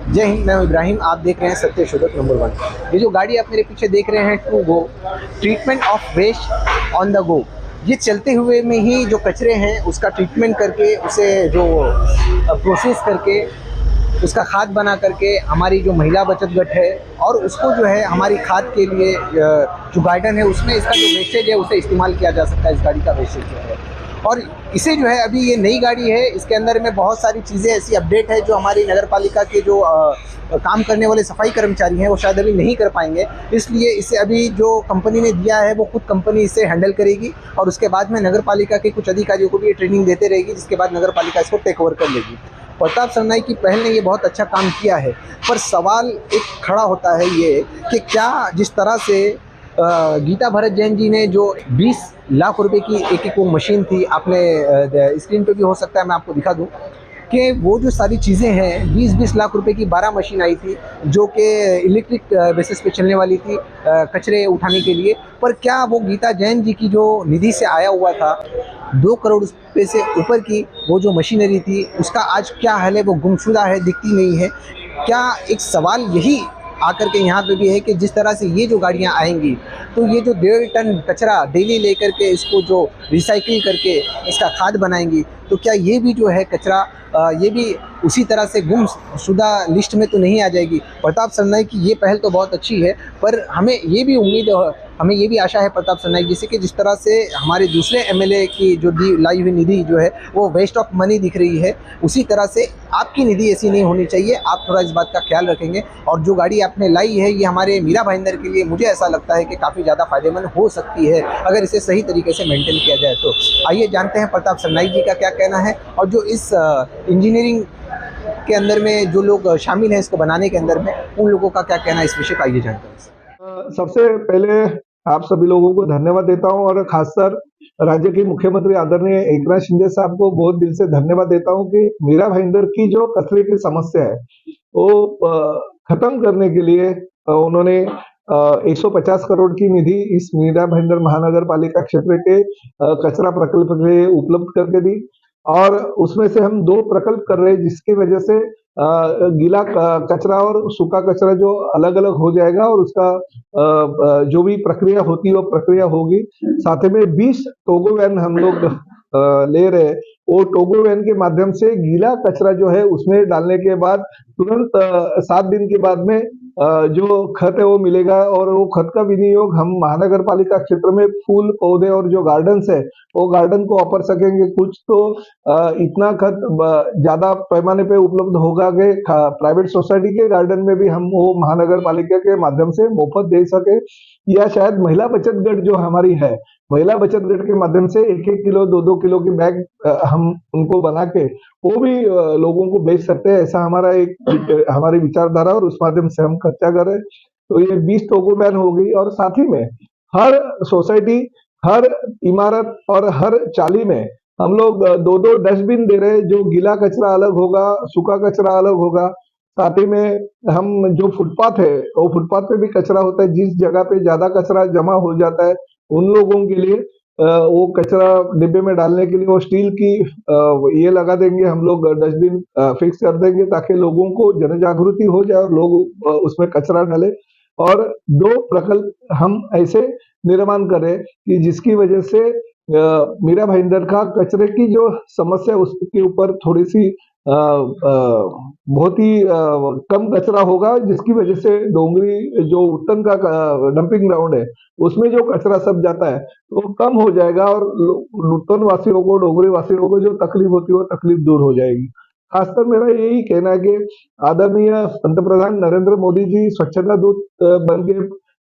जय हिंद, मैं इब्राहिम। आप देख रहे हैं सत्य शोधक नंबर 1। ये जो गाड़ी आप मेरे पीछे देख रहे हैं, to go treatment of waste on the go. ये चलते हुए में ही जो कचरे हैं उसका ट्रीटमेंट करके, उसे जो प्रोसेस करके, उसका खाद बना करके हमारी जो महिला बचत गट है, और उसको जो है हमारी खाद के लिए जो गार्डन है उसमें इसका जो वेस्टेज है उसे इस्तेमाल किया जा सकता है। इस गाड़ी का वेस्टेज जो है, और इसे जो है अभी ये नई गाड़ी है, इसके अंदर में बहुत सारी चीज़ें ऐसी अपडेट है जो हमारी नगर पालिका के जो काम करने वाले सफाई कर्मचारी हैं वो शायद अभी नहीं कर पाएंगे। इसलिए इसे अभी जो कंपनी ने दिया है वो खुद कंपनी इसे हैंडल करेगी, और उसके बाद में नगर पालिका के कुछ अधिकारियों को भी ये ट्रेनिंग देते रहेगी, जिसके बाद नगर पालिका इसको टेक ओवर कर लेगी। प्रताप सरनाईक की पहल ने ये बहुत अच्छा काम किया है, पर सवाल एक खड़ा होता है ये कि क्या जिस तरह से गीता भरत जैन जी ने जो 20 लाख रुपए की एक वो मशीन थी, आपने स्क्रीन पे भी हो सकता है मैं आपको दिखा दूं कि वो जो सारी चीज़ें हैं, 20-20 लाख रुपए की 12 मशीन आई थी जो कि इलेक्ट्रिक बेसिस पे चलने वाली थी कचरे उठाने के लिए। पर क्या वो गीता जैन जी की जो निधि से आया हुआ था 2 करोड़ रुपये से ऊपर की वो जो मशीनरी थी, उसका आज क्या हाल है? वो गुमशुदा है, दिखती नहीं है। क्या एक सवाल यही आकर के यहाँ पे भी है कि जिस तरह से ये जो गाड़ियाँ आएंगी तो ये जो 1.5 टन कचरा डेली लेकर के इसको जो रिसाइकिल करके इसका खाद बनाएंगी, तो क्या ये भी जो है कचरा ये भी उसी तरह से गुमशुदा लिस्ट में तो नहीं आ जाएगी? प्रताप सरनाईक की ये पहल तो बहुत अच्छी है, पर हमें ये भी उम्मीद, हमें ये भी आशा है प्रताप सरनाईक जी से कि जिस तरह से हमारे दूसरे एमएलए की जो लाई हुई निधि जो है वो वेस्ट ऑफ मनी दिख रही है, उसी तरह से आपकी निधि ऐसी नहीं होनी चाहिए। आप थोड़ा इस बात का ख्याल रखेंगे, और जो गाड़ी आपने लाई है ये हमारे मीरा भाईंदर के लिए मुझे ऐसा लगता है कि काफ़ी ज़्यादा फायदेमंद हो सकती है अगर इसे सही तरीके से मेंटेन किया जाए तो। आइए जानते हैं प्रताप सरनाईक जी का क्या कहना है, और जो इस इंजीनियरिंग के अंदर में जो लोग शामिल हैं इसको बनाने के अंदर में, उन लोगों का क्या कहना है इस विषय पर, आइए जानते हैं। सबसे पहले आप सभी लोगों को धन्यवाद देता हूं, और खासकर राज्य के मुख्यमंत्री आदरणीय एकनाथ शिंदे साहब को बहुत दिल से धन्यवाद देता हूं कि मीरा भाईंदर की जो कचरे की समस्या है वो खत्म करने के लिए उन्होंने 150 करोड़ की निधि इस मीरा भाईंदर महानगर पालिका क्षेत्र के कचरा प्रकल्प के लिए उपलब्ध करके दी। और उसमें से हम 2 प्रकल्प कर रहे हैं, जिसकी वजह से गीला कचरा और सूखा कचरा जो अलग अलग हो जाएगा, और उसका जो भी प्रक्रिया होती है वो प्रक्रिया होगी। साथ में 20 टोगो वैन हम लोग ले रहे हैं। वो टोगो वैन के माध्यम से गीला कचरा जो है उसमें डालने के बाद तुरंत 7 दिन के बाद में जो खत है वो मिलेगा, और वो खत का विनियोग हम महानगर पालिका क्षेत्र में फूल पौधे और जो गार्डन्स है वो गार्डन को ऑफर सकेंगे। कुछ तो इतना खत ज्यादा पैमाने पे उपलब्ध होगा कि प्राइवेट सोसाइटी के गार्डन में भी हम वो महानगर पालिका के माध्यम से मुफ्त दे सके, या शायद महिला बचत गट जो हमारी है, महिला बचत गट के माध्यम से 1-1 किलो 2-2 किलो की बैग हम उनको बना के वो भी लोगों को बेच सकते हैं। ऐसा हमारा एक हमारी विचारधारा, और उस माध्यम से हम खर्चा कर रहे हैं। तो ये 20 टोगो बैन होगी, और साथ ही में हर सोसाइटी, हर इमारत और हर चाली में हम लोग 2-2 डस्टबिन दे रहे हैं। जो गीला कचरा अलग होगा, सूखा कचरा अलग होगा। साथ ही में हम जो फुटपाथ है वो फुटपाथ पे भी कचरा होता है, जिस जगह पे ज्यादा कचरा जमा हो जाता है उन लोगों के लिए वो कचरा डिब्बे में डालने के लिए वो स्टील की ये लगा देंगे, हम लोग डस्टबिन फिक्स कर देंगे, ताकि लोगों को जन जागृति हो जाए और लोग उसमें कचरा डाले। और 2 प्रकल्प हम ऐसे निर्माण करें कि जिसकी वजह से मीरा भाईंदर का कचरे की जो समस्या उसके ऊपर थोड़ी सी बहुत ही कम कचरा होगा, जिसकी वजह से डोंगरी जो उत्तन का डंपिंग ग्राउंड है उसमें जो कचरा सब जाता है वो कम हो जाएगा, और उत्तन वासियों को, डोंगरी वासियों को जो तकलीफ होती है वो तकलीफ दूर हो जाएगी। खासकर मेरा यही कहना है कि आदरणीय पंतप्रधान नरेंद्र मोदी जी स्वच्छता दूत बन के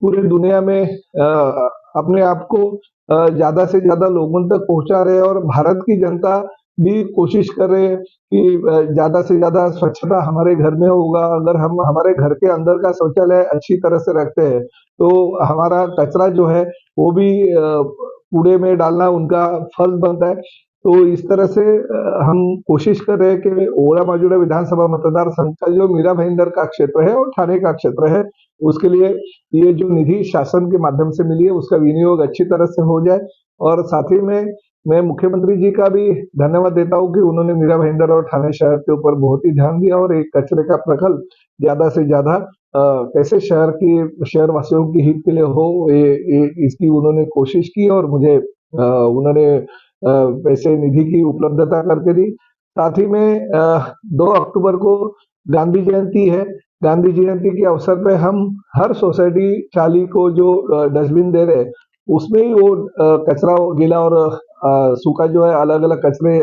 पूरे दुनिया में अपने आप को ज्यादा से ज्यादा लोगों तक पहुंचा रहे हैं, और भारत की जनता भी कोशिश कर रहे हैं कि ज्यादा से ज्यादा स्वच्छता हमारे घर में होगा। अगर हम हमारे घर के अंदर का शौचालय अच्छी तरह से रखते हैं तो हमारा कचरा जो है वो भी कूड़े में डालना उनका फर्ज बनता है। तो इस तरह से हम कोशिश कर रहे हैं कि ओड़ा माजुड़ा विधानसभा मतदार संघ का जो मीरा भाईंदर का क्षेत्र है और ठाणे का क्षेत्र है, उसके लिए ये जो निधि शासन के माध्यम से मिली है उसका विनियोग अच्छी तरह से हो जाए। और साथ ही में मैं मुख्यमंत्री जी का भी धन्यवाद देता हूँ कि उन्होंने मीरा भाईंदर और ठाणे शहर के ऊपर बहुत ही ध्यान दिया और एक कचरे का प्रकल्प ज्यादा से ज्यादा कैसे शहर वासियों की हित के लिए हो, इसकी उन्होंने कोशिश की और मुझे उन्होंने पैसे निधि की उपलब्धता करके दी। साथ ही में 2 अक्टूबर को गांधी जयंती है। गांधी जयंती के अवसर पे हम हर सोसाइटी चाली को जो डस्टबिन दे रहे हैं, उसमें ही वो कचरा गीला और सूखा जो है अलग अलग कचरे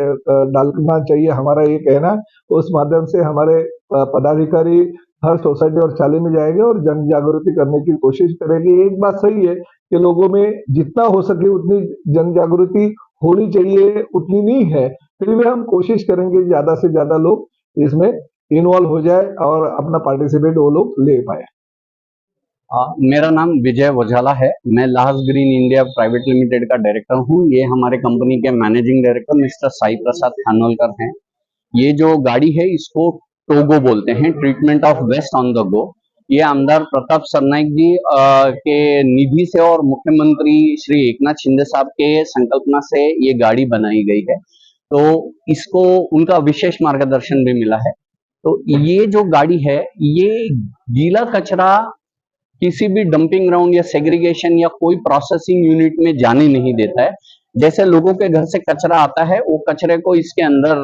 डालना चाहिए, हमारा ये कहना। उस माध्यम से हमारे पदाधिकारी हर सोसाइटी और चाली में जाएंगे और जन जागृति करने की कोशिश करेंगे। एक बात सही है कि लोगों में जितना हो सके उतनी जन जागृति होनी चाहिए, उतनी नहीं है, फिर भी हम कोशिश करेंगे ज्यादा से ज्यादा लोग इसमें इन्वॉल्व हो जाए और अपना पार्टिसिपेट वो लोग ले पाए। मेरा नाम विजय वझाला है। मैं Lahas green India private limited का डायरेक्टर हूँ। ये हमारे कंपनी के managing director mister Sai Prasad Khanolkar हैं। ये जो गाड़ी है इसको टोगो बोलते हैं, treatment of waste on the go. ये आमदार प्रताप सरनाईक जी के निधि से और मुख्यमंत्री श्री एकनाथ शिंदे साहब के संकल्पना से ये गाड़ी बनाई गई है, तो इसको उनका विशेष मार्गदर्शन भी मिला है। तो ये जो गाड़ी है ये गीला कचरा किसी भी डंपिंग ग्राउंड या सेग्रीगेशन या कोई प्रोसेसिंग यूनिट में जाने नहीं देता है। जैसे लोगों के घर से कचरा आता है, वो कचरे को इसके अंदर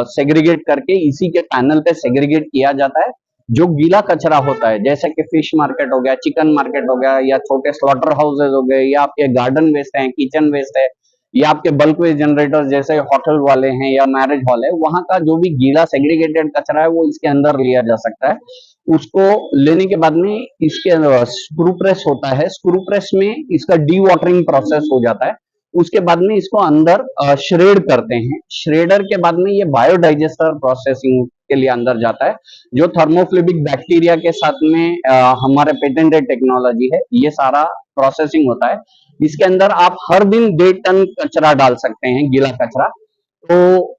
सेग्रीगेट करके इसी के पैनल पे सेग्रीगेट किया जाता है। जो गीला कचरा होता है, जैसे कि फिश मार्केट हो गया, चिकन मार्केट हो गया, या छोटे स्लॉटर हाउसेज हो गए, या आपके गार्डन वेस्ट है, किचन वेस्ट है, या आपके बल्क वेस्ट जनरेटर जैसे होटल वाले हैं या मैरिज हॉल है, वहां का जो भी गीला सेग्रीगेटेड कचरा है वो इसके अंदर लिया जा सकता है। उसको लेने के बाद में इसके स्क्रू प्रेस होता है, स्क्रू प्रेस में इसका डी वाटरिंग प्रोसेस हो जाता है। उसके बाद में इसको अंदर श्रेड करते हैं। श्रेडर के बाद में ये बायोडाइजेस्टर प्रोसेसिंग के लिए अंदर जाता है, जो थर्मोफ्लिबिक बैक्टीरिया के साथ में हमारे पेटेंटेड टेक्नोलॉजी है, ये सारा प्रोसेसिंग होता है। इसके अंदर आप हर दिन 1.5 टन कचरा डाल सकते हैं, गीला कचरा। तो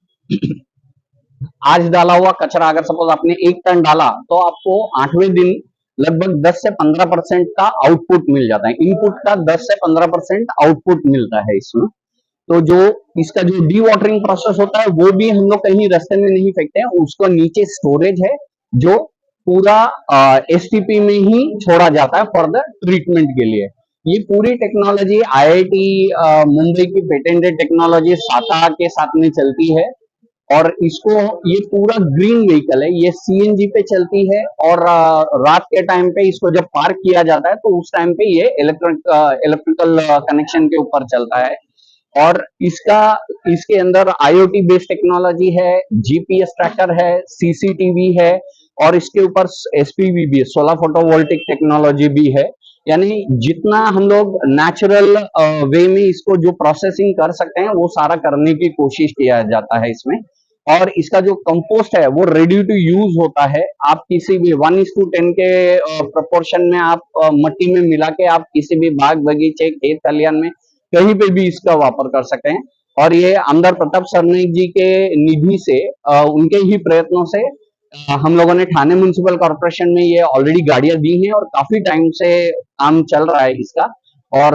आज डाला हुआ कचरा अगर सपोज आपने 1 टन डाला तो आपको 8वें दिन लगभग 10 से 15% का आउटपुट मिल जाता है। इनपुट का 10 से 15% आउटपुट मिलता है इसमें। तो जो इसका जो डी वाटरिंग प्रोसेस होता है वो भी हम लोग कहीं रास्ते में नहीं फेंकते हैं, उसको नीचे स्टोरेज है जो पूरा एसटीपी में ही छोड़ा जाता है फॉर द ट्रीटमेंट के लिए। ये पूरी टेक्नोलॉजी आईआईटी मुंबई की पेटेंटेड टेक्नोलॉजी साता के साथ में चलती है, और इसको ये पूरा ग्रीन व्हीकल है, ये सीएनजी पे चलती है, और रात के टाइम पे इसको जब पार्क किया जाता है तो उस टाइम पे ये इलेक्ट्रिकल कनेक्शन के ऊपर चलता है। और इसके अंदर आईओटी बेस्ड टेक्नोलॉजी है, जीपीएस ट्रैकर है, सीसीटीवी है, और इसके ऊपर एसपीवी भी है, सोलर फोटोवोल्टिक टेक्नोलॉजी भी है। यानी जितना हम लोग नेचुरल वे में इसको जो प्रोसेसिंग कर सकते हैं वो सारा करने की कोशिश किया जाता है इसमें। और इसका जो कंपोस्ट है वो रेडी टू यूज होता है। आप किसी भी 1:10 के प्रोपोर्शन में आप मट्टी में मिला के आप किसी भी बाग बगीचे खेत खलियान में कहीं पे भी इसका वापर कर सकते हैं। और ये आमदार प्रताप सरनाईक जी के निधि से उनके ही प्रयत्नों से हम लोगों ने ठाणे म्युनिसिपल कॉर्पोरेशन में ये ऑलरेडी गाड़ियां दी हैं और काफी टाइम से काम चल रहा है इसका। और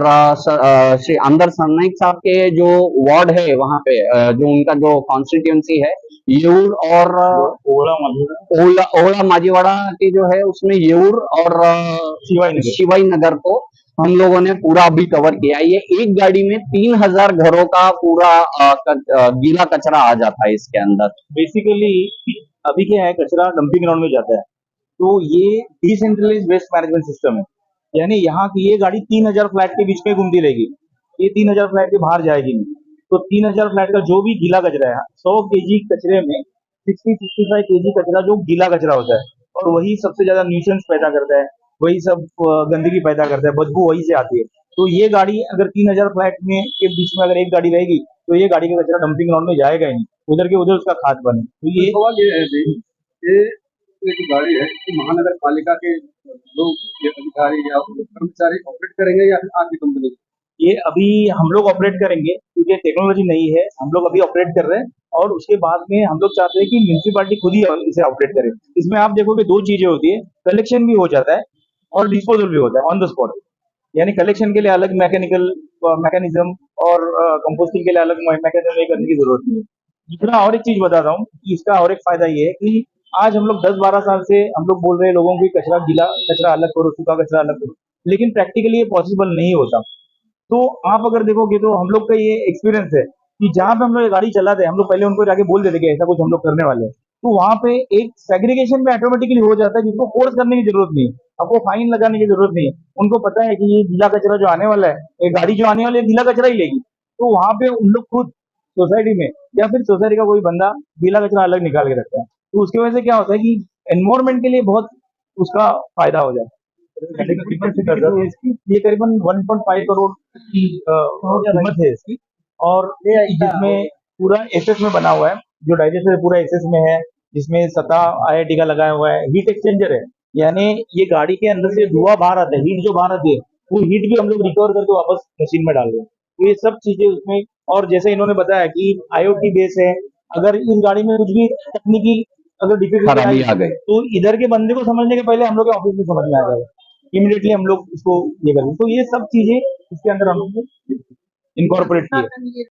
श्री आमदार सरनाईक साहब के जो वार्ड है वहां पे जो उनका जो कॉन्स्टिट्यूएंसी है येऊर और ओला माजीवाड़ा की जो है उसमें येऊर और शिवाई नगर को हम लोगों ने पूरा अभी कवर किया है। ये एक गाड़ी में 3000 घरों का पूरा गीला कचरा आ जाता है इसके अंदर। बेसिकली अभी क्या है, कचरा डंपिंग ग्राउंड में जाता है, तो ये डिसेंट्रलाइज वेस्ट मैनेजमेंट सिस्टम है। यानी यहाँ की ये गाड़ी 3000 फ्लैट के बीच में घूमती रहेगी, ये 3000 फ्लैट के बाहर जाएगी नहीं। तो 3000 फ्लैट का जो भी गीला कचरा है, 100 केजी कचरे में 60-65 केजी कचरा जो गीला कचरा होता है, और वही सबसे ज्यादा न्यूसेंस पैदा करता है, वही सब गंदगी पैदा करता है, बदबू वही से आती है। तो ये गाड़ी अगर 3000 फ्लैट में के बीच में अगर एक गाड़ी रहेगी तो ये गाड़ी का कचरा डंपिंग ग्राउंड में जाएगा ही नहीं, उधर के उधर उसका खाद बने। तो ये सवाल ये है ये एक गाड़ी है कि महानगर पालिका के लोग अधिकारी या कर्मचारी ऑपरेट करेंगे या फिर आपकी कंपनी? ये अभी हम लोग ऑपरेट करेंगे क्योंकि टेक्नोलॉजी नहीं है, हम लोग अभी ऑपरेट कर रहे हैं, और उसके बाद में हम लोग चाहते हैं कि म्यूनिसिपालिटी खुद ही इसे ऑपरेट करे। इसमें आप देखोगे 2 चीजें होती है, कलेक्शन भी हो जाता है और डिस्पोजल भी होता है ऑन द स्पॉट। यानी कलेक्शन के लिए अलग मैकेनिकल मैकेनिज्म और कंपोस्टिंग के लिए अलग मैकेनिज्म करने की जरूरत नहीं है। दूसरा और एक चीज बताता हूँ कि इसका और एक फायदा ये है कि आज हम लोग 10-12 साल से हम लोग बोल रहे हैं लोगों को कचरा, गीला कचरा अलग करो, सूखा कचरा अलग करो, लेकिन प्रैक्टिकली ये पॉसिबल नहीं होता। तो आप अगर देखोगे तो हम लोग का ये एक्सपीरियंस है कि जहाँ पे हम लोग ये गाड़ी चलाते हैं, हम लोग पहले उनको जाके बोल देते कि ऐसा कुछ हम लोग करने वाले हैं, तो वहाँ पे एक सेग्रीगेशन में ऑटोमेटिकली हो जाता है, जिसको फोर्स करने की जरूरत नहीं है, आपको फाइन लगाने की जरूरत नहीं है। उनको पता है कि ये गीला कचरा जो आने वाला है, ये गाड़ी जो आने वाली है गीला कचरा ही लेगी, तो वहाँ पे उन लोग खुद सोसाइटी में या फिर सोसाइटी का कोई बंदा गीला कचरा अलग निकाल के रखता है। तो उसकी वजह से क्या होता है कि एनवायरमेंट के लिए बहुत उसका फायदा हो जाता है। ये करीबन 1.5 करोड़ की कीमत है इसकी, और जिसमें पूरा एसएस में बना हुआ है, जो डाइजेस्टर पूरा एसएस में है, जिसमें सतह आईआईटी का लगाया हुआ है, हीट एक्सचेंजर है, यानी ये गाड़ी के अंदर से धुआं बाहर आता है, हीट जो बाहर आती है वो हीट भी हम लोग रिकवर करके वापस मशीन में डाल रहे हैं। तो ये सब चीजें उसमें, और जैसे इन्होंने बताया कि आईओटी बेस है, अगर इस गाड़ी में कुछ भी तकनीकी अगर डिफिकल्टी खराबी आ गई तो इधर के बंदे को समझने के पहले हम लोग के ऑफिस में समझ में आ जाएगा, इमीडिएटली हम लोग इसको ये करेंगे। तो ये सब चीजें इसके अंदर हम लोग इनकॉर्पोरेट किए।